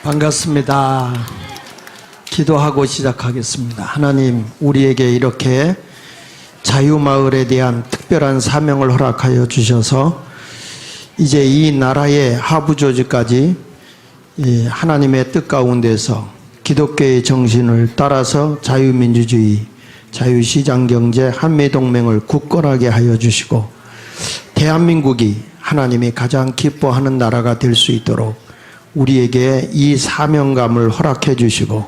반갑습니다. 기도하고 시작하겠습니다. 하나님, 우리에게 이렇게 자유마을에 대한 특별한 사명을 허락하여 주셔서 이제 이 나라의 하부 조직까지 하나님의 뜻 가운데서 기독교의 정신을 따라서 자유민주주의, 자유시장경제, 한미동맹을 굳건하게 하여 주시고 대한민국이 하나님이 가장 기뻐하는 나라가 될 수 있도록 우리에게 이 사명감을 허락해 주시고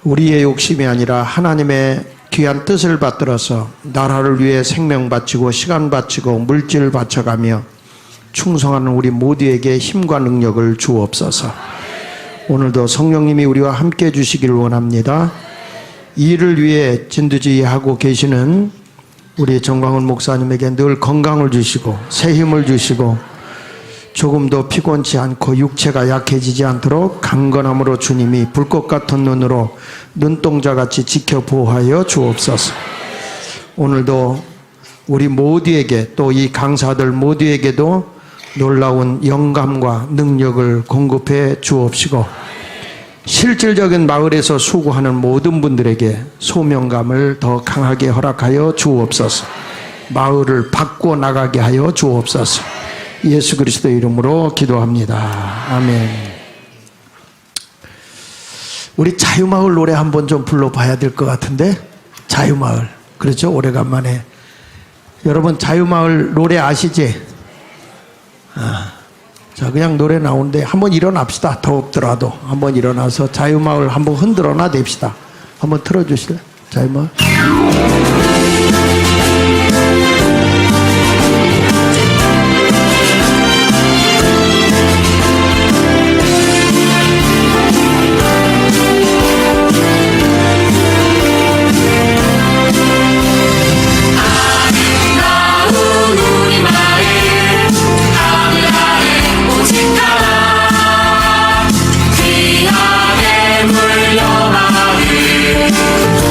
우리의 욕심이 아니라 하나님의 귀한 뜻을 받들어서 나라를 위해 생명 바치고 시간 바치고 물질 바쳐가며 충성하는 우리 모두에게 힘과 능력을 주옵소서. 오늘도 성령님이 우리와 함께 해 주시기를 원합니다. 이 일을 위해 진두지휘하고 계시는 우리 정광훈 목사님에게 늘 건강을 주시고 새 힘을 주시고 조금도 피곤치 않고 육체가 약해지지 않도록 강건함으로 주님이 불꽃 같은 눈으로 눈동자같이 지켜 보호하여 주옵소서. 오늘도 우리 모두에게 또 이 강사들 모두에게도 놀라운 영감과 능력을 공급해 주옵시고 실질적인 마을에서 수고하는 모든 분들에게 소명감을 더 강하게 허락하여 주옵소서. 마을을 바꾸어 나가게 하여 주옵소서. 예수 그리스도의 이름으로 기도합니다. 아멘. 우리 자유마을 노래 한번 좀 불러봐야 될 것 같은데. 자유마을, 그렇죠? 오래간만에. 여러분 자유마을 노래 아시지? 자, 그냥 노래 나오는데 한번 일어납시다. 더웠더라도 한번 일어나서 자유마을 한번 흔들어나 냅시다. 한번 틀어주실래요? 자유마을.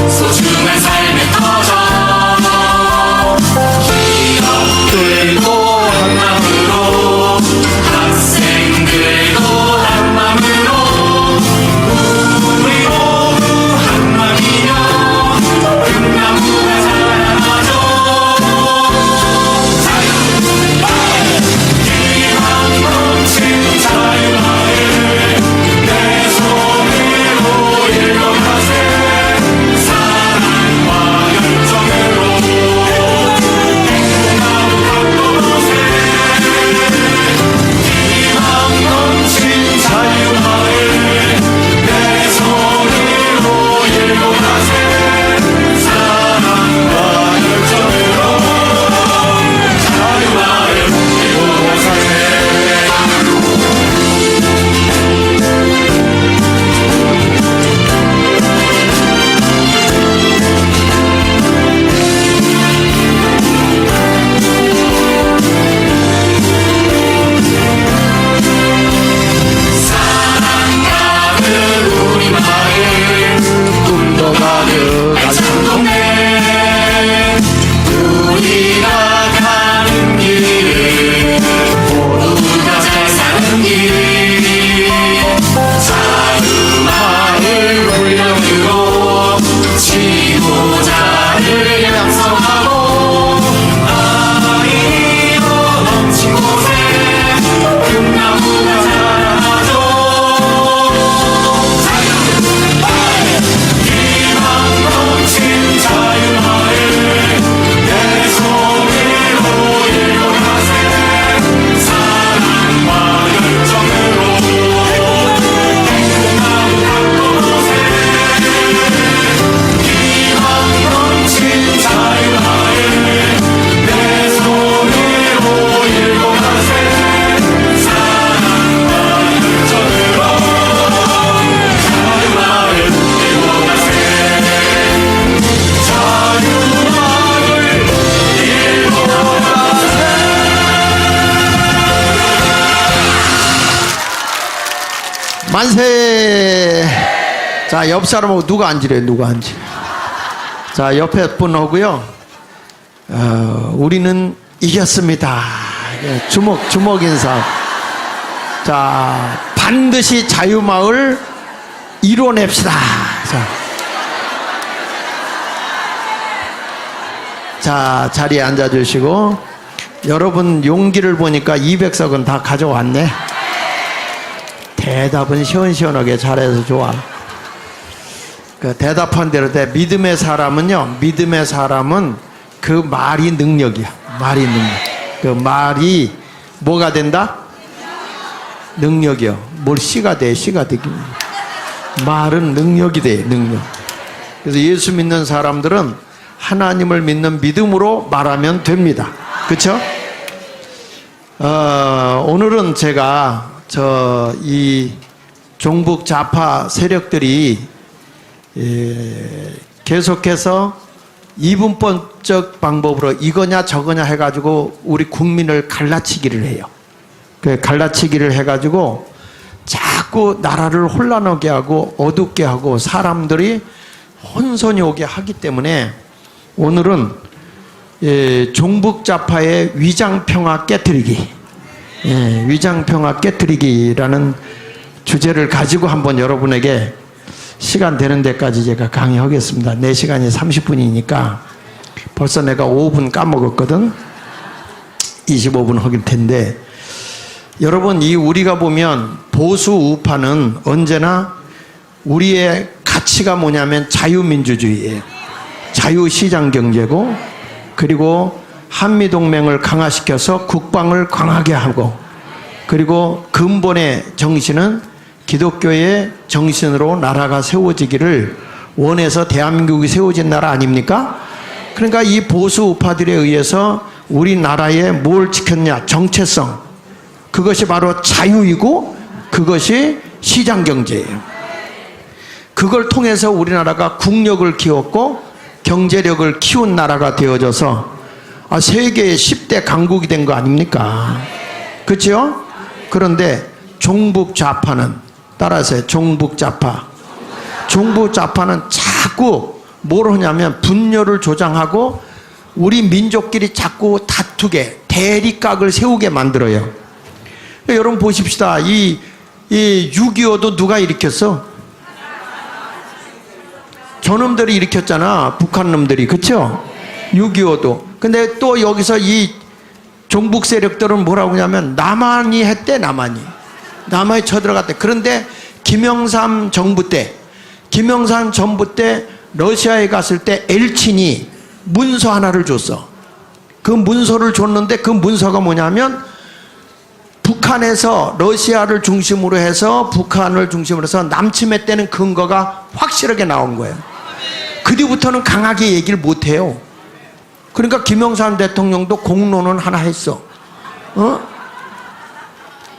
소중한 삶의 터전 기업들도 한마음으로 학생들도 한마음으로 우리 모두 한마음이며 금나무가 자라나죠. 자유마을 희망 넘친 자유마을 내 손으로 일궈가세. 만세! 자, 옆 사람하고 누가 앉으래요? 누가 앉으? 자, 옆에 분 오고요. 우리는 이겼습니다. 주먹 인사. 자, 반드시 자유마을 이뤄냅시다. 자, 자리에 앉아주시고, 여러분 용기를 보니까 200석은 다 가져왔네. 대답은 시원시원하게 잘해서 좋아. 그 대답한 대로 돼. 믿음의 사람은 그 말이 능력이야. 말이 능력. 그 말이 뭐가 된다? 능력이요. 뭘 씨가 돼? 씨가 되긴. 말은 능력이 돼. 능력. 그래서 예수 믿는 사람들은 하나님을 믿는 믿음으로 말하면 됩니다. 그렇죠? 오늘은 제가 이 종북 좌파 세력들이 계속해서 이분법적 방법으로 이거냐 저거냐 해가지고 우리 국민을 갈라치기를 해요. 그 갈라치기를 해가지고 자꾸 나라를 혼란하게 하고 어둡게 하고 사람들이 혼선이 오게 하기 때문에 오늘은 종북 좌파의 위장평화 깨트리기, 위장평화 깨트리기라는 주제를 가지고 한번 여러분에게 시간 되는 데까지 제가 강의하겠습니다. 내 시간이 30분이니까 벌써 내가 5분 까먹었거든. 25분 하길 텐데, 여러분 우리가 보면 보수 우파는 언제나 우리의 가치가 뭐냐면 자유민주주의예요. 자유시장경제고, 그리고 한미동맹을 강화시켜서 국방을 강하게 하고, 그리고 근본의 정신은 기독교의 정신으로 나라가 세워지기를 원해서 대한민국이 세워진 나라 아닙니까? 그러니까 이 보수 우파들에 의해서 우리나라에 뭘 지켰냐? 정체성. 그것이 바로 자유이고 그것이 시장경제예요. 그걸 통해서 우리나라가 국력을 키웠고 경제력을 키운 나라가 되어져서 세계의 10대 강국이 된 거 아닙니까? 그렇죠? 그런데 종북 좌파는 따라서 종북 좌파는 자꾸 뭘 하냐면 분열을 조장하고 우리 민족끼리 자꾸 다투게 대립각을 세우게 만들어요. 여러분 보십시다. 이 6.25도 누가 일으켰어? 저놈들이 일으켰잖아. 북한 놈들이. 그쵸? 6.25도. 근데 또 여기서 이 종북 세력들은 뭐라고 하냐면 남한이 했대. 남한이 쳐들어갔대. 그런데 김영삼 정부 때 러시아에 갔을 때 엘친이 문서 하나를 줬어. 그 문서를 줬는데 그 문서가 뭐냐면 북한에서 러시아를 중심으로 해서 북한을 중심으로 해서 남침해 때는 근거가 확실하게 나온 거예요. 그 뒤부터는 강하게 얘기를 못해요. 그러니까 김영삼 대통령도 공론은 하나 했어.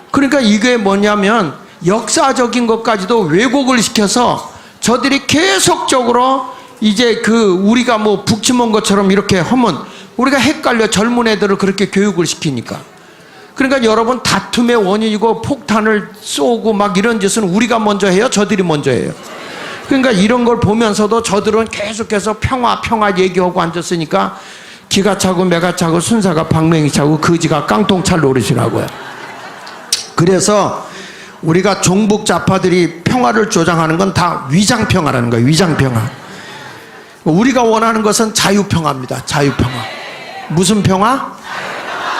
그러니까 이게 뭐냐면 역사적인 것까지도 왜곡을 시켜서 저들이 계속적으로 이제 우리가 뭐 북침한 것처럼 이렇게 하면 우리가 헷갈려. 젊은 애들을 그렇게 교육을 시키니까. 그러니까 여러분 다툼의 원인이고 폭탄을 쏘고 막 이런 짓은 우리가 먼저 해요? 저들이 먼저 해요? 그러니까 이런 걸 보면서도 저들은 계속해서 평화 얘기하고 앉았으니까 기가 차고 매가 차고 순사가 방맹이 차고 거지가 깡통찰 노릇이라고요. 그래서 우리가 종북 좌파들이 평화를 조장하는 건 다 위장평화라는 거예요. 위장평화. 우리가 원하는 것은 자유평화입니다. 자유평화. 무슨 평화?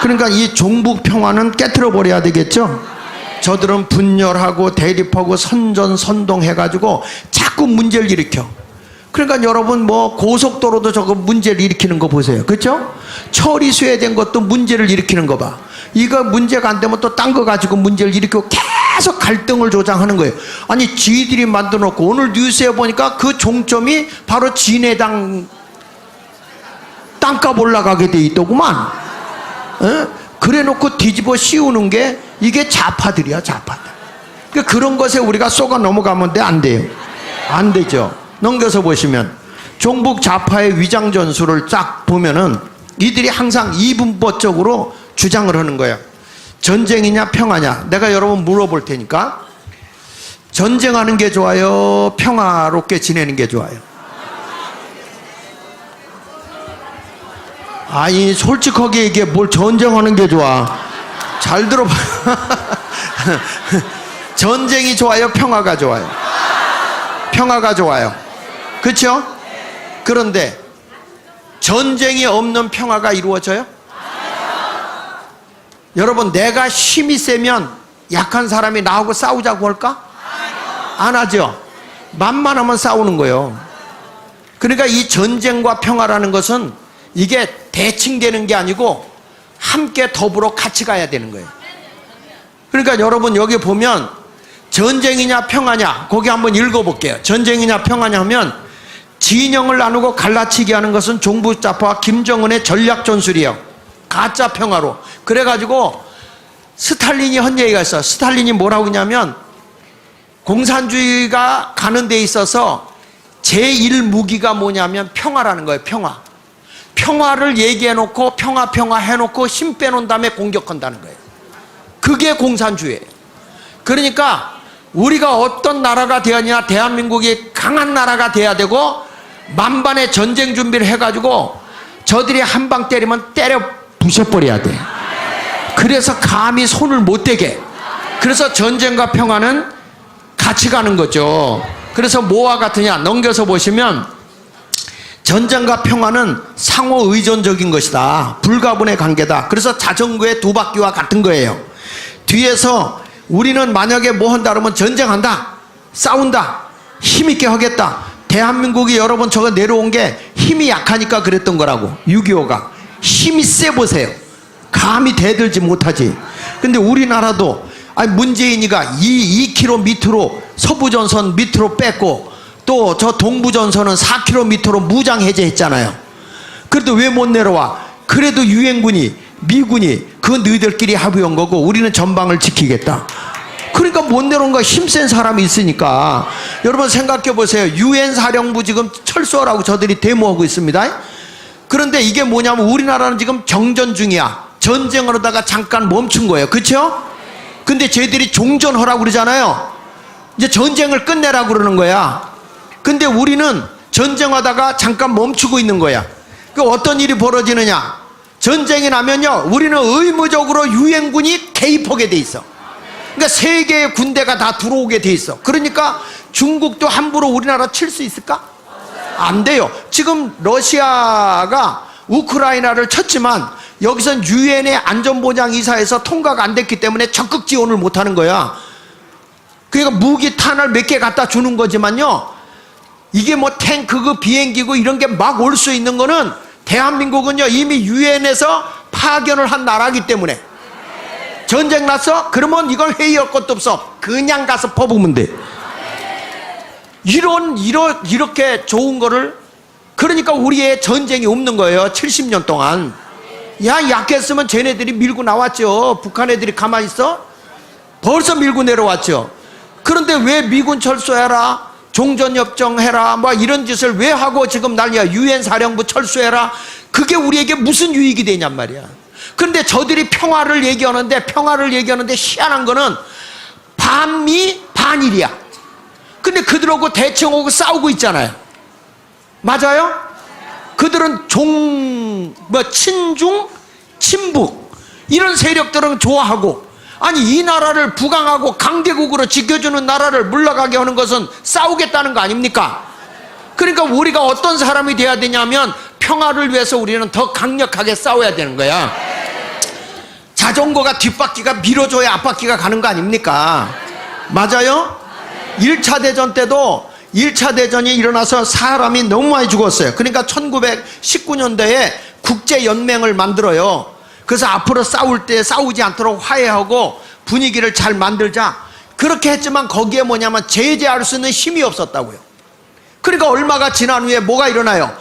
그러니까 이 종북 평화는 깨트려 버려야 되겠죠. 저들은 분열하고 대립하고 선전선동해가지고 자꾸 문제를 일으켜. 그러니까 여러분 뭐 고속도로도 저거 문제를 일으키는 거 보세요. 그렇죠? 처리 수혜된 것도 문제를 일으키는 거 봐. 이거 문제가 안 되면 또 딴 거 가지고 문제를 일으키고 계속 갈등을 조장하는 거예요. 아니 지들이 만들어 놓고 오늘 뉴스에 보니까 그 종점이 바로 진해당 땅값 올라가게 돼 있더구만. 그래 놓고 뒤집어 씌우는 게 이게 좌파들이야. 좌파들. 그러니까 그런 것에 우리가 쏘가 넘어가면 안 돼요. 안 되죠. 넘겨서 보시면 종북 좌파의 위장 전술을 쫙 보면은 이들이 항상 이분법적으로 주장을 하는 거예요. 전쟁이냐 평화냐. 내가 여러분 물어볼 테니까 전쟁하는 게 좋아요? 평화롭게 지내는 게 좋아요? 아니 솔직하게 얘기해. 뭘 전쟁하는 게 좋아? 잘 들어봐. 전쟁이 좋아요? 평화가 좋아요? 평화가 좋아요. 그렇죠? 그런데 전쟁이 없는 평화가 이루어져요? 여러분, 내가 힘이 세면 약한 사람이 나하고 싸우자고 할까? 안 하죠. 만만하면 싸우는 거예요. 그러니까 이 전쟁과 평화라는 것은 이게 대칭되는 게 아니고 함께 더불어 같이 가야 되는 거예요. 그러니까 여러분, 여기 보면 전쟁이냐 평화냐, 거기 한번 읽어볼게요. 전쟁이냐 평화냐 하면 진영을 나누고 갈라치기 하는 것은 종북좌파와 김정은의 전략 전술이에요. 가짜 평화로. 그래가지고 스탈린이 한 얘기가 있어요. 스탈린이 뭐라고 하냐면 공산주의가 가는 데 있어서 제1무기가 뭐냐면 평화라는 거예요. 평화. 평화를 얘기해놓고 평화 해놓고 힘 빼놓은 다음에 공격한다는 거예요. 그게 공산주의예요. 그러니까 우리가 어떤 나라가 되었냐, 대한민국이 강한 나라가 돼야 되고 만반의 전쟁 준비를 해가지고 저들이 한 방 때리면 때려 부셔버려야 돼. 그래서 감히 손을 못 대게. 그래서 전쟁과 평화는 같이 가는 거죠. 그래서 뭐와 같으냐, 넘겨서 보시면 전쟁과 평화는 상호 의존적인 것이다. 불가분의 관계다. 그래서 자전거의 두 바퀴와 같은 거예요. 뒤에서 우리는 만약에 뭐 한다 그러면 전쟁한다, 싸운다, 힘있게 하겠다. 대한민국이 여러분 저거 내려온 게 힘이 약하니까 그랬던 거라고. 6.25가 힘이 세 보세요. 감히 대들지 못하지. 근데 우리나라도 아니 문재인이가 2km 밑으로 서부전선 밑으로 뺐고 또 저 동부전선은 4km 밑으로 무장 해제했잖아요. 그래도 왜 못 내려와? 그래도 유엔군이, 미군이 그 너희들끼리 합의한 거고 우리는 전방을 지키겠다. 그러니까 못 내려온 거 힘센 사람이 있으니까. 여러분 생각해 보세요. 유엔 사령부 지금 철수하라고 저들이 데모하고 있습니다. 그런데 이게 뭐냐면 우리나라는 지금 정전 중이야. 전쟁을 하다가 잠깐 멈춘 거예요. 그렇죠? 근데 쟤들이 종전하라고 그러잖아요. 이제 전쟁을 끝내라고 그러는 거야. 근데 우리는 전쟁하다가 잠깐 멈추고 있는 거야. 그 어떤 일이 벌어지느냐? 전쟁이 나면요, 우리는 의무적으로 유엔군이 개입하게 돼 있어. 그러니까 세계의 군대가 다 들어오게 돼 있어. 그러니까 중국도 함부로 우리나라 칠 수 있을까? 안 돼요. 지금 러시아가 우크라이나를 쳤지만 여기선 유엔의 안전보장이사에서 통과가 안 됐기 때문에 적극 지원을 못 하는 거야. 그러니까 무기 탄을 몇 개 갖다 주는 거지만요, 이게 뭐 탱크고 비행기고 이런 게 막 올 수 있는 거는 대한민국은요 이미 유엔에서 파견을 한 나라이기 때문에. 전쟁 났어? 그러면 이걸 회의할 것도 없어. 그냥 가서 퍼부으면 돼. 이렇게 좋은 거를. 그러니까 우리의 전쟁이 없는 거예요. 70년 동안. 야, 약했으면 쟤네들이 밀고 나왔죠. 북한 애들이 가만히 있어? 벌써 밀고 내려왔죠. 그런데 왜 미군 철수해라, 종전협정 해라, 뭐 이런 짓을 왜 하고 지금 난리야. 유엔 사령부 철수해라. 그게 우리에게 무슨 유익이 되냔 말이야. 그런데 저들이 평화를 얘기하는데 희한한 거는 반미 반일이야. 근데 그들하고 대청하고 싸우고 있잖아요. 맞아요? 그들은 친중, 친북 이런 세력들은 좋아하고, 아니 이 나라를 부강하고 강대국으로 지켜주는 나라를 물러가게 하는 것은 싸우겠다는 거 아닙니까? 그러니까 우리가 어떤 사람이 돼야 되냐면 평화를 위해서 우리는 더 강력하게 싸워야 되는 거야. 자전거가 뒷바퀴가 밀어줘야 앞바퀴가 가는 거 아닙니까? 맞아요? 1차 대전 때도 1차 대전이 일어나서 사람이 너무 많이 죽었어요. 그러니까 1919년도에 국제연맹을 만들어요. 그래서 앞으로 싸울 때 싸우지 않도록 화해하고 분위기를 잘 만들자. 그렇게 했지만 거기에 뭐냐면 제재할 수 있는 힘이 없었다고요. 그러니까 얼마가 지난 후에 뭐가 일어나요?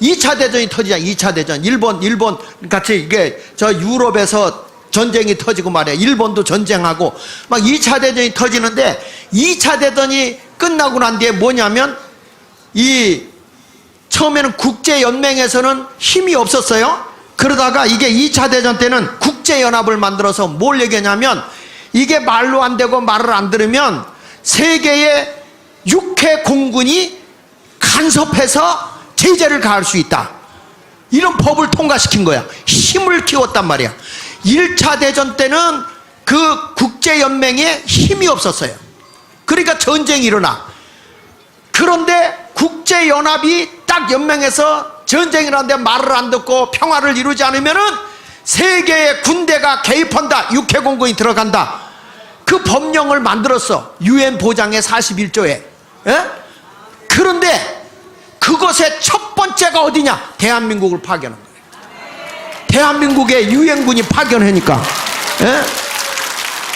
2차 대전이 터지자. 2차 대전. 일본 같이 이게 저 유럽에서 전쟁이 터지고 말이야. 일본도 전쟁하고 막 2차 대전이 터지는데, 2차 대전이 끝나고 난 뒤에 뭐냐면 처음에는 국제연맹에서는 힘이 없었어요. 그러다가 이게 2차 대전 때는 국제연합을 만들어서 뭘 얘기하냐면, 이게 말로 안 되고 말을 안 들으면 세계의 육해 공군이 간섭해서 제재를 가할 수 있다. 이런 법을 통과시킨 거야. 힘을 키웠단 말이야. 1차 대전 때는 그 국제연맹에 힘이 없었어요. 그러니까 전쟁이 일어나. 그런데 국제연합이 딱 연맹해서 전쟁이 일어나는데 말을 안 듣고 평화를 이루지 않으면은 세계의 군대가 개입한다. 육해공군이 들어간다. 그 법령을 만들었어. UN 보장의 41조에. 예? 그런데 그것의 첫 번째가 어디냐? 대한민국을 파견한 거예요. 대한민국에 유엔군이 파견하니까. 예?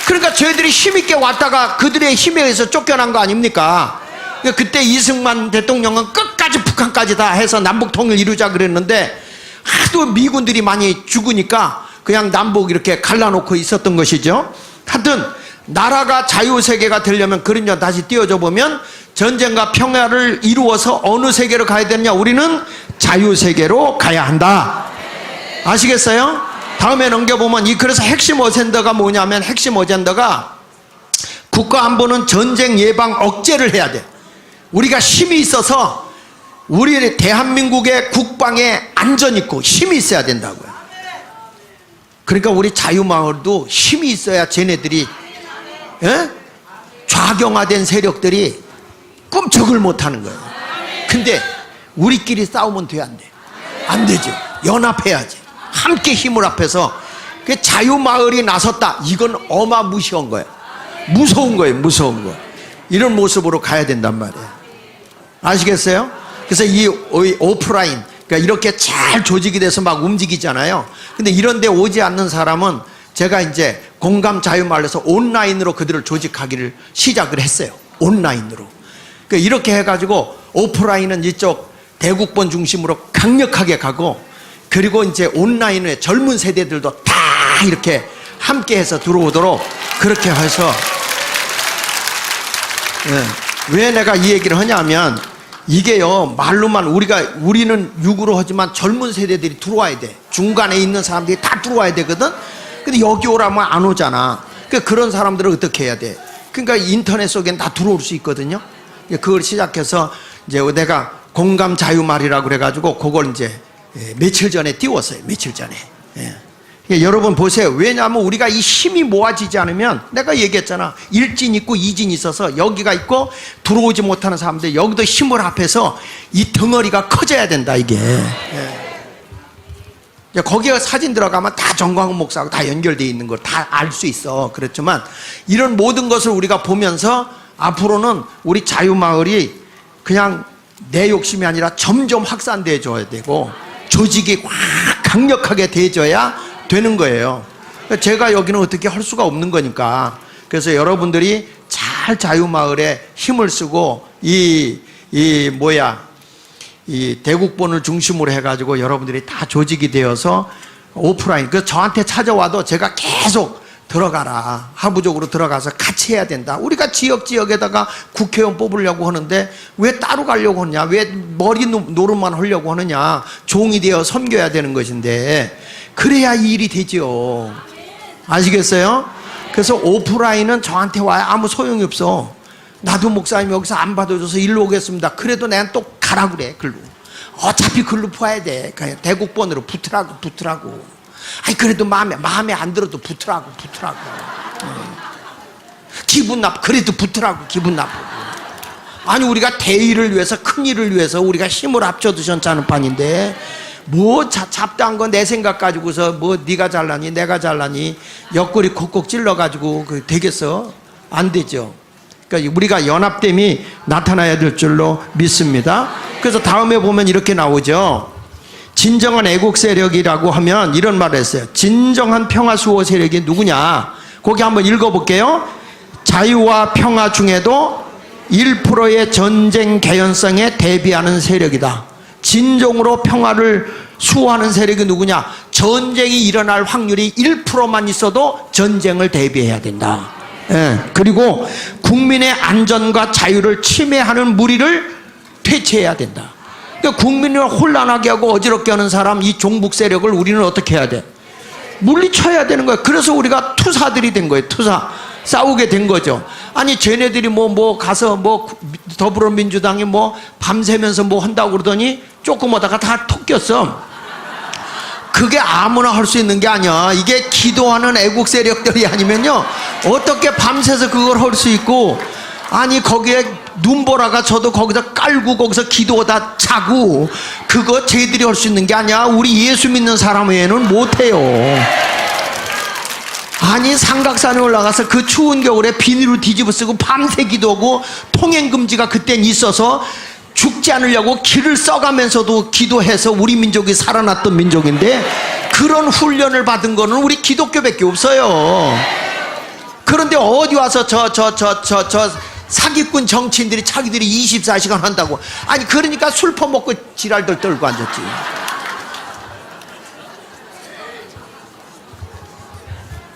그러니까 저희들이 힘있게 왔다가 그들의 힘에 의해서 쫓겨난 거 아닙니까? 그러니까 그때 이승만 대통령은 끝까지 북한까지 다 해서 남북 통일 이루자 그랬는데 하도 미군들이 많이 죽으니까 그냥 남북 이렇게 갈라놓고 있었던 것이죠. 하여튼 나라가 자유세계가 되려면 그림자 다시 띄워줘 보면 전쟁과 평화를 이루어서 어느 세계로 가야 되느냐? 우리는 자유세계로 가야 한다. 아시겠어요? 다음에 넘겨보면 그래서 핵심 어젠더가 뭐냐면 핵심 어젠더가 국가 안보는 전쟁 예방 억제를 해야 돼. 우리가 힘이 있어서 우리 대한민국의 국방에 안전 있고 힘이 있어야 된다고요. 그러니까 우리 자유마을도 힘이 있어야 쟤네들이 좌경화된 세력들이 꿈쩍을 못하는 거예요. 근데 우리끼리 싸우면 돼, 안 돼? 안 되죠. 연합해야지. 함께 힘을 합해서 그 자유마을이 나섰다. 이건 어마무시한 거예요. 무서운 거예요. 무서운 거. 이런 모습으로 가야 된단 말이에요. 아시겠어요? 그래서 이 오프라인, 그러니까 이렇게 잘 조직이 돼서 막 움직이잖아요. 근데 이런 데 오지 않는 사람은 제가 이제 공감 자유마을에서 온라인으로 그들을 조직하기를 시작을 했어요. 온라인으로. 그러니까 이렇게 해가지고 오프라인은 이쪽 대국본 중심으로 강력하게 가고, 그리고 이제 온라인에 젊은 세대들도 다 이렇게 함께 해서 들어오도록 그렇게 해서, 왜 내가 이 얘기를 하냐면 이게요, 말로만 우리는 육으로 하지만 젊은 세대들이 들어와야 돼. 중간에 있는 사람들이 다 들어와야 되거든. 근데 여기 오라면 안 오잖아. 그러니까 그런 사람들을 어떻게 해야 돼? 그러니까 인터넷 속엔 다 들어올 수 있거든요. 그걸 시작해서 이제 내가 공감 자유말이라고 그래가지고 그걸 이제 며칠 전에 띄웠어요. 며칠 전에. 여러분 보세요. 왜냐하면 우리가 이 힘이 모아지지 않으면, 내가 얘기했잖아. 1진 있고 2진 있어서 여기가 있고 들어오지 못하는 사람들 여기도 힘을 합해서 이 덩어리가 커져야 된다, 이게. 거기에 사진 들어가면 다 정광훈 목사하고 다 연결되어 있는 걸 다 알 수 있어. 그렇지만 이런 모든 것을 우리가 보면서 앞으로는 우리 자유마을이 그냥 내 욕심이 아니라 점점 확산되어 줘야 되고 조직이 확 강력하게 돼줘야 되는 거예요. 제가 여기는 어떻게 할 수가 없는 거니까. 그래서 여러분들이 잘 자유마을에 힘을 쓰고 이 대국본을 중심으로 해가지고 여러분들이 다 조직이 되어서 오프라인, 그 저한테 찾아와도 제가 계속 들어가라, 하부적으로 들어가서 같이 해야 된다. 우리가 지역에다가 국회의원 뽑으려고 하는데 왜 따로 가려고 하느냐, 왜 머리 노릇만 하려고 하느냐. 종이 되어 섬겨야 되는 것인데 그래야 이 일이 되죠. 아시겠어요? 그래서 오프라인은 저한테 와야 아무 소용이 없어. 나도 목사님 여기서 안 받아줘서 일로 오겠습니다. 그래도 내가 또 가라 그래. 글로 어차피 글로 봐야 돼. 그냥 대국본으로 붙으라고. 아니 그래도 마음에 안 들어도 붙으라고. 기분 나쁘, 그래도 붙으라고. 기분 나쁘고. 아니 우리가 대의를 위해서, 큰 일을 위해서 우리가 힘을 합쳐도 괜찮은 판인데 뭐 잡다한 거 내 생각 가지고서 뭐 네가 잘나니 내가 잘나니 옆구리 콕콕 찔러가지고 그 되겠어? 안 되죠. 그러니까 우리가 연합됨이 나타나야 될 줄로 믿습니다. 그래서 다음에 보면 이렇게 나오죠. 진정한 애국 세력이라고 하면 이런 말을 했어요. 진정한 평화 수호 세력이 누구냐? 거기 한번 읽어볼게요. 자유와 평화 중에도 1%의 전쟁 개연성에 대비하는 세력이다. 진정으로 평화를 수호하는 세력이 누구냐? 전쟁이 일어날 확률이 1%만 있어도 전쟁을 대비해야 된다. 그리고 국민의 안전과 자유를 침해하는 무리를 퇴치해야 된다. 그러니까 국민을 혼란하게 하고 어지럽게 하는 사람, 이 종북 세력을 우리는 어떻게 해야 돼? 물리쳐야 되는 거예요. 그래서 우리가 투사들이 된 거예요. 투사. 싸우게 된 거죠. 아니 쟤네들이 가서 더불어민주당이 밤새면서 한다고 그러더니 조금 오다가 다 톡 꼈어. 그게 아무나 할 수 있는 게 아니야. 이게 기도하는 애국 세력들이 아니면요 어떻게 밤새서 그걸 할 수 있고, 아니 거기에 눈보라가 저도 거기서 깔고 거기서 기도하다 자고, 그거 쟤들이 할 수 있는 게 아니야. 우리 예수 믿는 사람 외에는 못해요. 아니 삼각산에 올라가서 그 추운 겨울에 비닐로 뒤집어 쓰고 밤새 기도하고, 통행금지가 그땐 있어서 죽지 않으려고 길을 써가면서도 기도해서 우리 민족이 살아났던 민족인데, 그런 훈련을 받은 거는 우리 기독교밖에 없어요. 그런데 어디 와서 저 사기꾼 정치인들이 자기들이 24시간 한다고. 아니 그러니까 술 퍼먹고 지랄들 떨고 앉았지.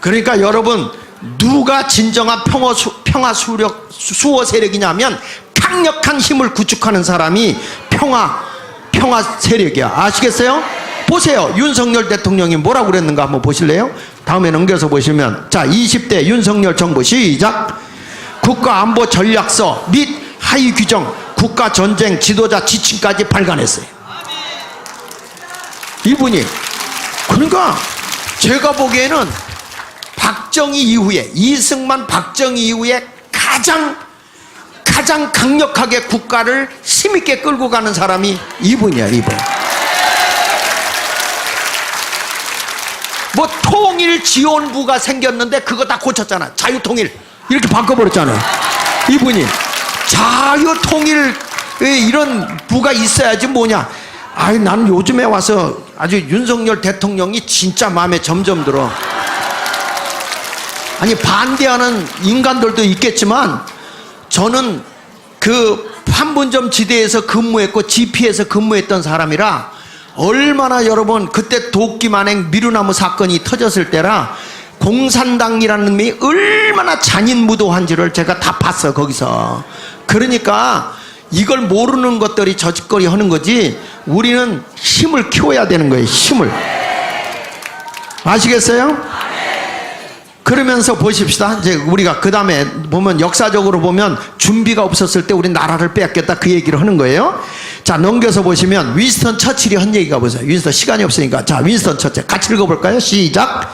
그러니까 여러분, 누가 진정한 평화 수호 세력이냐면 강력한 힘을 구축하는 사람이 평화 세력이야. 아시겠어요? 보세요. 윤석열 대통령이 뭐라고 그랬는가 한번 보실래요? 다음에 넘겨서 보시면, 자 20대 윤석열 정부 시작. 국가안보 전략서 및 하위 규정, 국가전쟁 지도자 지침까지 발간했어요. 이분이. 그러니까 제가 보기에는 박정희 이후에, 이승만 박정희 이후에 가장 강력하게 국가를 힘있게 끌고 가는 사람이 이분이야. 이분. 뭐 통일지원부가 생겼는데 그거 다 고쳤잖아. 자유통일 이렇게 바꿔버렸잖아요. 이분이. 자유통일 이런 부가 있어야지 뭐냐. 아이 나는 요즘에 와서 아주 윤석열 대통령이 진짜 마음에 점점 들어. 아니 반대하는 인간들도 있겠지만, 저는 그 판문점 지대에서 근무했고 GP에서 근무했던 사람이라, 얼마나 여러분 그때 도끼만행 미루나무 사건이 터졌을 때라 공산당이라는 놈이 얼마나 잔인무도한지를 제가 다 봤어 거기서. 그러니까 이걸 모르는 것들이 저짓거리 하는 거지, 우리는 힘을 키워야 되는 거예요. 힘을. 아시겠어요? 그러면서 보십시다. 이제 우리가 그 다음에 보면, 역사적으로 보면 준비가 없었을 때 우리 나라를 빼앗겼다 그 얘기를 하는 거예요. 자 넘겨서 보시면 윈스턴 처칠이 한 얘기가 보세요. 윈스턴 시간이 없으니까. 자 윈스턴 처칠 같이 읽어볼까요? 시작.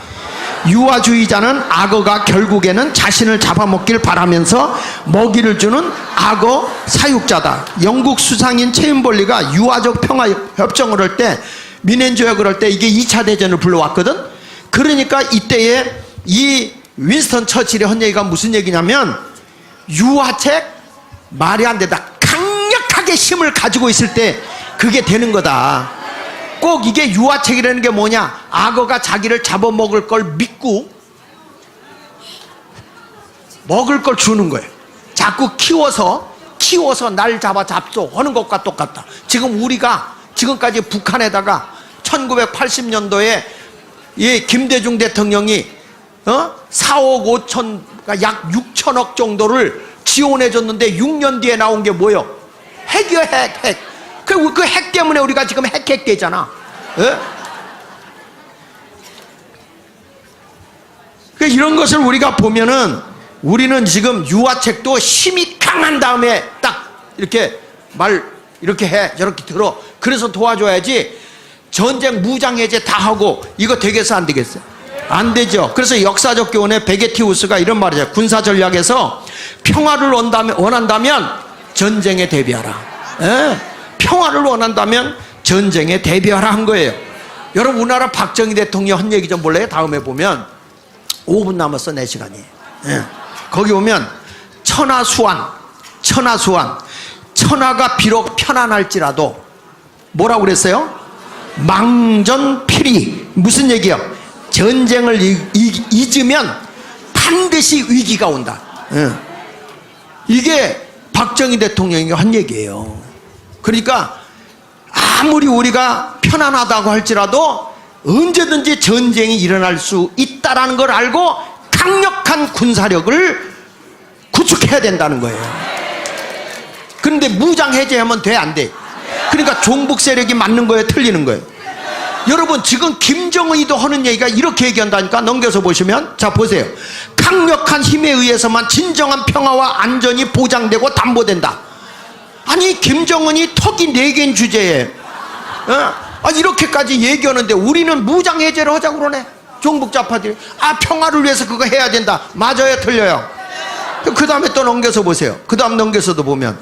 유아주의자는 악어가 결국에는 자신을 잡아먹길 바라면서 먹이를 주는 악어 사육자다. 영국 수상인 체인벌리가 유아적 평화협정을 할 때, 미넨조약을 할 때 이게 2차 대전을 불러왔거든. 그러니까 이때에 이 윈스턴 처칠이 한 얘기가 무슨 얘기냐면, 유아책 말이 안 되다. 강력하게 힘을 가지고 있을 때 그게 되는 거다. 꼭 이게 유아책이라는 게 뭐냐, 악어가 자기를 잡아먹을 걸 믿고 먹을 걸 주는 거예요. 자꾸 키워서 날 잡소 하는 것과 똑같다. 지금 우리가 지금까지 북한에다가 1980년도에 이 김대중 대통령이 4억 5천, 약 6천억 정도를 지원해 줬는데 6년 뒤에 나온 게 뭐요? 핵이요. 핵. 그 핵 때문에 우리가 지금 핵되잖아. 이런 것을 우리가 보면은, 우리는 지금 유아책도 힘이 강한 다음에 딱 이렇게 이렇게 해, 저렇게 들어. 그래서 도와줘야지. 전쟁 무장해제 다 하고 이거 되겠어 안 되겠어? 안 되죠. 그래서 역사적 교훈에 베게티우스가 이런 말이죠. 군사 전략에서 평화를 원한다면 전쟁에 대비하라. 평화를 원한다면 전쟁에 대비하라 한 거예요. 여러분 우리나라 박정희 대통령 한 얘기 좀 볼래요? 다음에 보면 5분 남았어. 4시간이. 거기 보면 천하수완. 천하가 비록 편안할지라도 뭐라고 그랬어요? 망전필이. 무슨 얘기예요? 전쟁을 잊으면 반드시 위기가 온다. 이게 박정희 대통령이 한 얘기예요. 그러니까 아무리 우리가 편안하다고 할지라도 언제든지 전쟁이 일어날 수 있다라는 걸 알고 강력한 군사력을 구축해야 된다는 거예요. 그런데 무장 해제하면 돼, 안 돼? 그러니까 종북 세력이 맞는 거예요, 틀리는 거예요? 여러분 지금 김정은이도 하는 얘기가 이렇게 얘기한다니까. 넘겨서 보시면, 자 보세요. 강력한 힘에 의해서만 진정한 평화와 안전이 보장되고 담보된다. 아니 김정은이 턱이 4개인 주제에 이렇게까지 얘기하는데 우리는 무장해제를 하자고 그러네. 종북좌파들이 평화를 위해서 그거 해야 된다. 맞아요, 틀려요? 그 다음에 또 넘겨서 보세요. 그 다음 넘겨서도 보면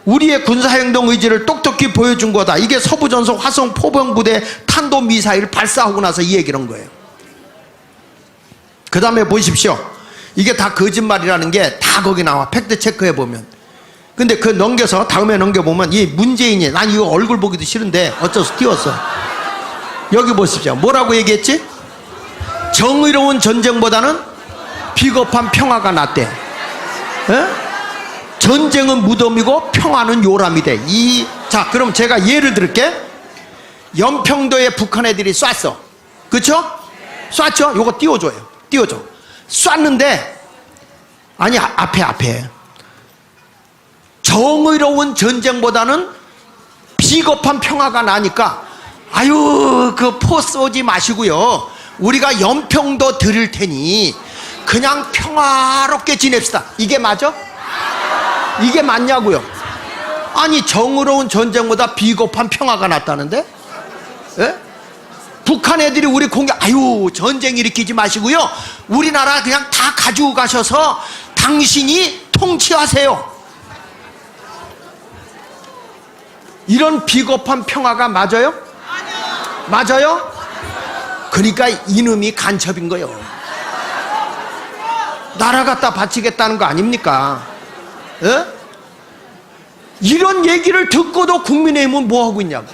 우리의 군사행동 의지를 똑똑히 보여준 거다. 이게 서부전선 화성 포병부대 탄도미사일 발사하고 나서 이 얘기를 한 거예요. 그 다음에 보십시오. 이게 다 거짓말이라는 게 다 거기 나와. 팩트 체크해 보면. 근데 그 넘겨서 다음에 넘겨보면 이 문재인이, 난 이거 얼굴 보기도 싫은데 어쩌서 띄웠어. 여기 보십시오. 뭐라고 얘기했지? 정의로운 전쟁보다는 비겁한 평화가 낫대. 에? 전쟁은 무덤이고 평화는 요람이대. 자, 그럼 제가 예를 들을게. 연평도에 북한 애들이 쐈어. 그쵸? 쐈죠? 요거 띄워줘요. 띄워줘. 쐈는데, 아니, 앞에. 정의로운 전쟁보다는 비겁한 평화가 나니까, 그 포 쏘지 마시고요. 우리가 연평도 드릴 테니, 그냥 평화롭게 지냅시다. 이게 맞아? 이게 맞냐고요? 아니, 정의로운 전쟁보다 비겁한 평화가 낫다는데? 예? 북한 애들이 우리 전쟁 일으키지 마시고요. 우리나라 그냥 다 가지고 가셔서 당신이 통치하세요. 이런 비겁한 평화가 맞아요? 맞아요? 그러니까 이놈이 간첩인 거예요. 나라 갖다 바치겠다는 거 아닙니까? 에? 이런 얘기를 듣고도 국민의힘은 뭐하고 있냐고.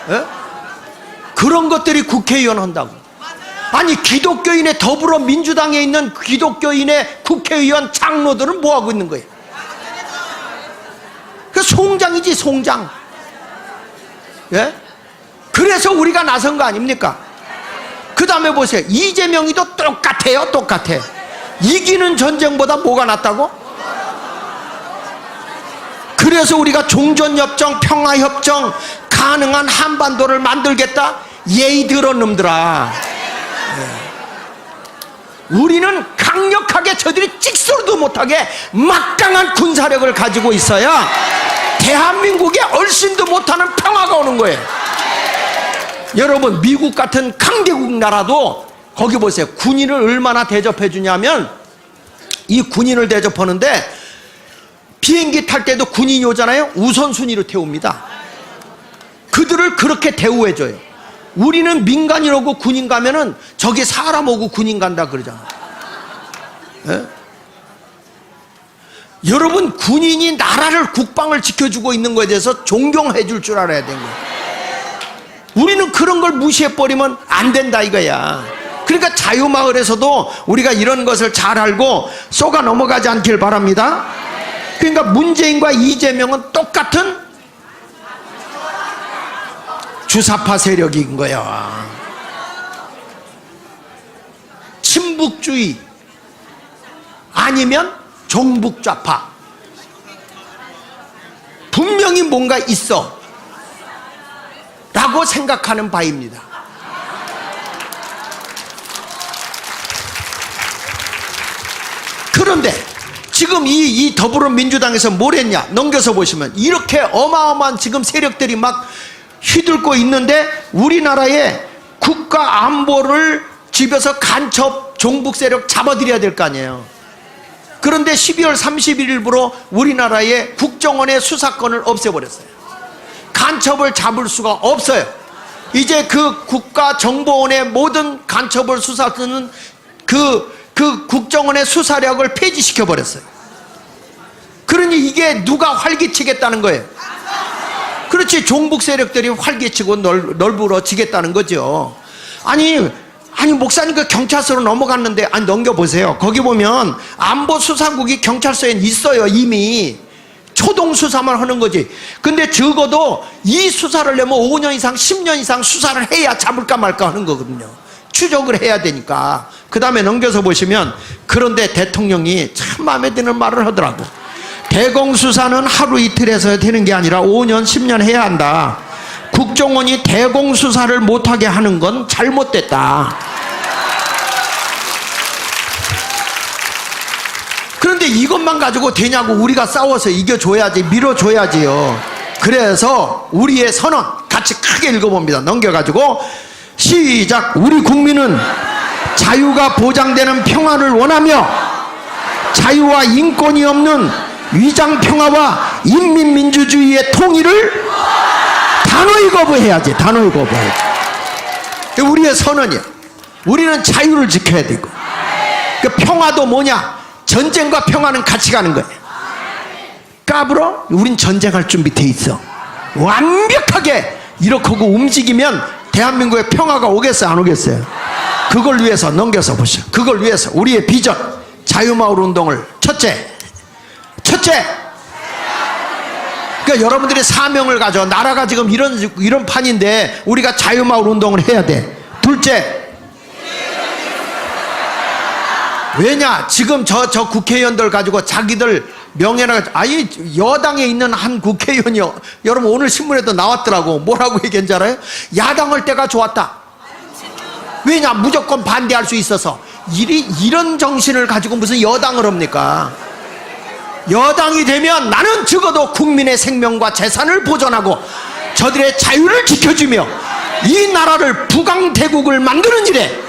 에? 그런 것들이 국회의원 한다고. 아니, 기독교인의 더불어민주당에 있는 기독교인의 국회의원 장로들은 뭐하고 있는 거예요? 그 송장이지, 송장. 예? 그래서 우리가 나선 거 아닙니까? 그 다음에 보세요. 이재명이도 똑같아요. 똑같아. 이기는 전쟁보다 뭐가 낫다고? 그래서 우리가 종전협정, 평화협정, 가능한 한반도를 만들겠다. 예의 들어 놈들아. 우리는 강력하게 저들이 찍소리도 못하게 막강한 군사력을 가지고 있어야 대한민국에 얼씬도 못하는 평화가 오는 거예요. 여러분, 미국 같은 강대국 나라도 거기 보세요. 군인을 얼마나 대접해 주냐면, 이 군인을 대접하는데 비행기 탈 때도 군인이 오잖아요. 우선순위로 태웁니다. 그들을 그렇게 대우해 줘요. 우리는 민간인 오고 군인 가면은 저기 사람 오고 군인 간다 그러잖아. 예? 여러분, 군인이 나라를, 국방을 지켜주고 있는 것에 대해서 존경해 줄 줄 알아야 되는 거예요. 우리는 그런 걸 무시해버리면 안 된다 이거야. 그러니까 자유마을에서도 우리가 이런 것을 잘 알고 쏘가 넘어가지 않길 바랍니다. 그러니까 문재인과 이재명은 똑같은 주사파 세력인 거야. 친북주의 아니면 종북좌파. 분명히 뭔가 있어 라고 생각하는 바입니다. 그런데 지금 이 더불어민주당에서 뭘 했냐? 넘겨서 보시면 이렇게 어마어마한 지금 세력들이 막 휘둘고 있는데 우리나라의 국가 안보를 집에서 간첩 종북 세력 잡아들여야 될 거 아니에요. 그런데 12월 31일부로 우리나라의 국정원의 수사권을 없애버렸어요. 간첩을 잡을 수가 없어요. 이제 그 국가정보원의 모든 간첩을 수사하는 그 국정원의 수사력을 폐지시켜버렸어요. 그러니 이게 누가 활기치겠다는 거예요? 그렇지, 종북 세력들이 활기치고 널브러지겠다는 거죠. 아니 목사님, 그 경찰서로 넘어갔는데, 넘겨보세요. 거기 보면 안보수사국이 경찰서에 있어요. 이미 초동 수사만 하는 거지. 근데 적어도 이 수사를 내면 5년 이상 10년 이상 수사를 해야 잡을까 말까 하는 거거든요. 추적을 해야 되니까. 그 다음에 넘겨서 보시면, 그런데 대통령이 참 마음에 드는 말을 하더라고. 대공수사는 하루 이틀에서 되는 게 아니라 5년 10년 해야 한다. 국정원이 대공수사를 못하게 하는 건 잘못됐다. 그런데 이것만 가지고 되냐고. 우리가 싸워서 이겨줘야지, 밀어줘야지요. 그래서 우리의 선언 같이 크게 읽어봅니다. 넘겨가지고 시작. 우리 국민은 자유가 보장되는 평화를 원하며 자유와 인권이 없는 위장평화와 인민민주주의의 통일을 단호히 거부해야지. 단호히 거부해야지. 우리의 선언이야. 우리는 자유를 지켜야 되고, 그 평화도 뭐냐? 전쟁과 평화는 같이 가는 거예요. 까불어? 우린 전쟁할 준비 돼 있어. 완벽하게 이렇게 하고 움직이면 대한민국에 평화가 오겠어요, 안 오겠어요? 그걸 위해서 넘겨서 보시죠. 그걸 위해서 우리의 비전, 자유마을 운동을 첫째, 그러니까 여러분들이 사명을 가져. 나라가 지금 이런 판인데 우리가 자유마을 운동을 해야 돼. 둘째, 왜냐? 지금 저 국회의원들 가지고 자기들 명예나, 아니 여당에 있는 한 국회의원이요, 여러분 오늘 신문에도 나왔더라고. 뭐라고 얘기한지 알아요? 야당할 때가 좋았다. 왜냐? 무조건 반대할 수 있어서. 이런 정신을 가지고 무슨 여당을 합니까? 여당이 되면 나는 적어도 국민의 생명과 재산을 보존하고 저들의 자유를 지켜주며 이 나라를 부강대국을 만드는 일에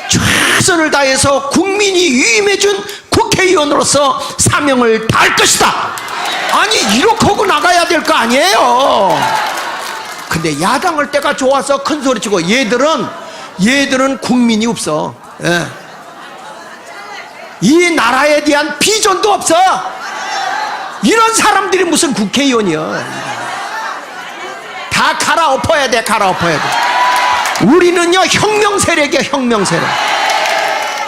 최선을 다해서 국민이 위임해준 국회의원으로서 사명을 다할 것이다. 아니 이렇게 하고 나가야 될 거 아니에요. 근데 야당할 때가 좋아서 큰 소리치고 얘들은 국민이 없어. 예. 이 나라에 대한 비전도 없어. 이런 사람들이 무슨 국회의원이야. 다 갈아엎어야 돼. 갈아엎어야 돼. 우리는요 혁명 세력이야. 혁명 세력.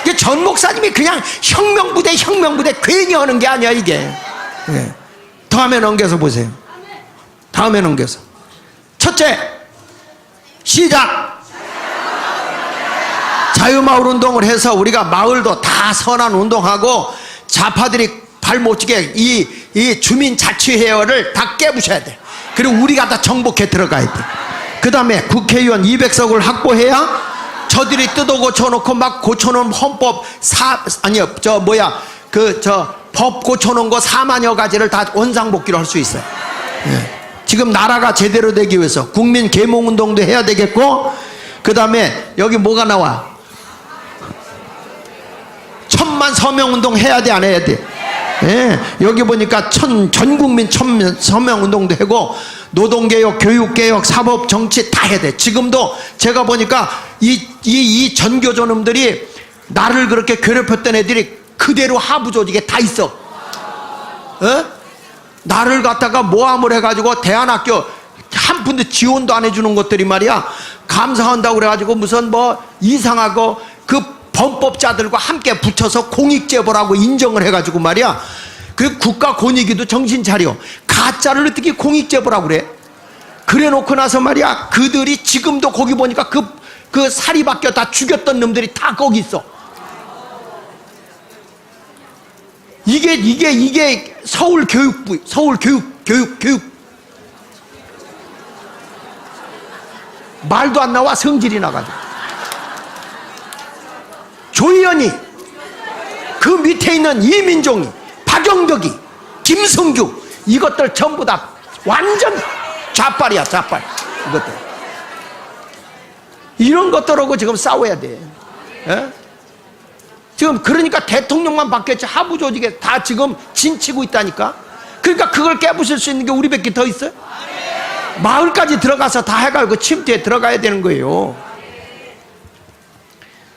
이게 전 목사님이 그냥 혁명부대 괜히 하는 게 아니야 이게. 예. 다음에 넘겨서 보세요. 다음에 넘겨서. 첫째, 시작. 자유마을 운동을 해서 우리가 마을도 다 선한 운동하고 좌파들이 발 못 찌게 이 주민자치회의를 다 깨부셔야 돼. 그리고 우리가 다 정복해 들어가야 돼. 그 다음에 국회의원 200석을 확보해야 저들이 뜯어 고쳐놓고 막 고쳐놓은 헌법 법 고쳐놓은 거 4만여 가지를 다 원상복귀를 할 수 있어요. 예. 지금 나라가 제대로 되기 위해서 국민 계몽운동도 해야 되겠고, 그 다음에 여기 뭐가 나와? 1000만 서명운동 해야 돼, 안 해야 돼? 예, 여기 보니까 전국민 1000만 서명운동도 하고 노동개혁, 교육개혁, 사법, 정치 다 해야 돼. 지금도 제가 보니까 이 전교조 놈들이 나를 그렇게 괴롭혔던 애들이 그대로 하부 조직에 다 있어. 예? 나를 갖다가 모함을 해가지고 대안학교 한 푼도 지원도 안 해주는 것들이 말이야, 감사한다고 그래가지고 무슨 뭐 이상하고 그 범법자들과 함께 붙여서 공익제보라고 인정을 해가지고 말이야, 그 국가 권익위도 정신 차려. 가짜를 어떻게 공익제보라고 그래? 그래 놓고 나서 말이야, 그들이 지금도 거기 보니까 그 사리바뀌어 다 죽였던 놈들이 다 거기 있어. 이게 서울교육부, 교육 말도 안 나와. 성질이 나가지고. 조희연이, 그 밑에 있는 이민종이, 박영덕이, 김성규, 이것들 전부 다 완전 좌빨이야. 좌빨. 이것들, 이런 것들하고 지금 싸워야 돼. 에? 지금 그러니까 대통령만 바뀌었지 하부 조직에 다 지금 진치고 있다니까. 그러니까 그걸 깨부실 수 있는 게 우리밖에 더 있어요? 마을까지 들어가서 다 해가지고 침투에 들어가야 되는 거예요.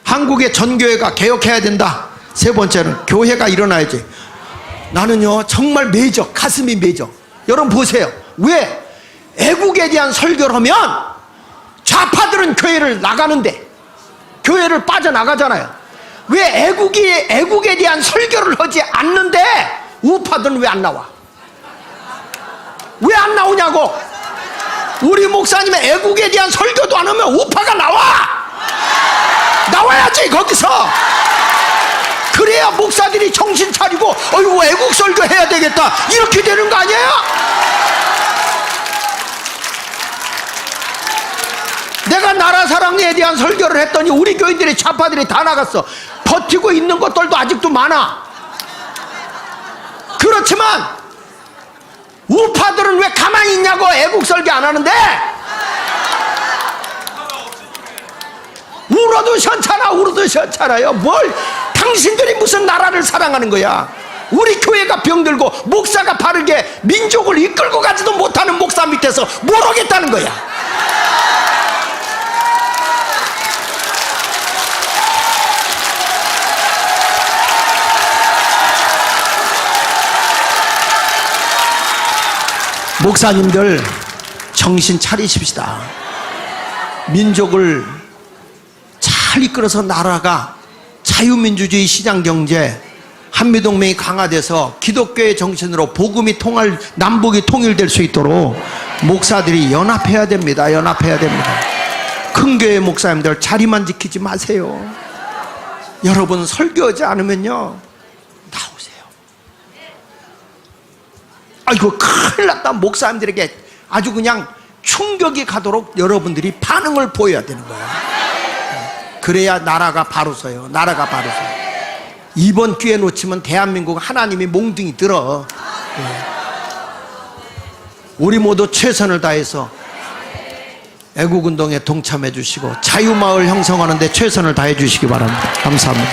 한국의 전교회가 개혁해야 된다. 세 번째는 교회가 일어나야지. 나는요 정말 매적, 가슴이 매적. 여러분 보세요. 왜 애국에 대한 설교를 하면 좌파들은 교회를 나가는데, 교회를 빠져나가잖아요. 왜 애국에 대한 설교를 하지 않는데 우파들은 왜 안 나와? 왜 안 나오냐고. 우리 목사님의 애국에 대한 설교도 안 하면 우파가 나와야지 거기서. 그래야 목사들이 정신 차리고 어이구 애국 설교 해야 되겠다 이렇게 되는 거 아니에요? 내가 나라 사랑에 대한 설교를 했더니 우리 교인들이, 좌파들이 다 나갔어. 버티고 있는 것들도 아직도 많아. 그렇지만 우파들은 왜 가만히 있냐고. 애국 설교 안 하는데. 울어도 시원찮아, 울어도 시원찮아요. 뭘 당신들이 무슨 나라를 사랑하는 거야. 우리 교회가 병들고 목사가 바르게 민족을 이끌고 가지도 못하는 목사 밑에서 뭘 하겠다는 거야. 목사님들 정신 차리십시다. 민족을 잘 이끌어서 나라가 자유민주주의 시장경제 한미동맹이 강화돼서 기독교의 정신으로 복음이 통할, 남북이 통일될 수 있도록 목사들이 연합해야 됩니다. 연합해야 됩니다. 큰 교회 목사님들 자리만 지키지 마세요. 여러분 설교하지 않으면요 나오세요. 아이고 큰일 났다. 목사님들에게 아주 그냥 충격이 가도록 여러분들이 반응을 보여야 되는 거야. 그래야 나라가 바로 서요. 나라가 바로 서요. 이번 기회 놓치면 대한민국 하나님이 몽둥이 들어. 우리 모두 최선을 다해서 애국운동에 동참해 주시고 자유마을 형성하는 데 최선을 다해 주시기 바랍니다. 감사합니다.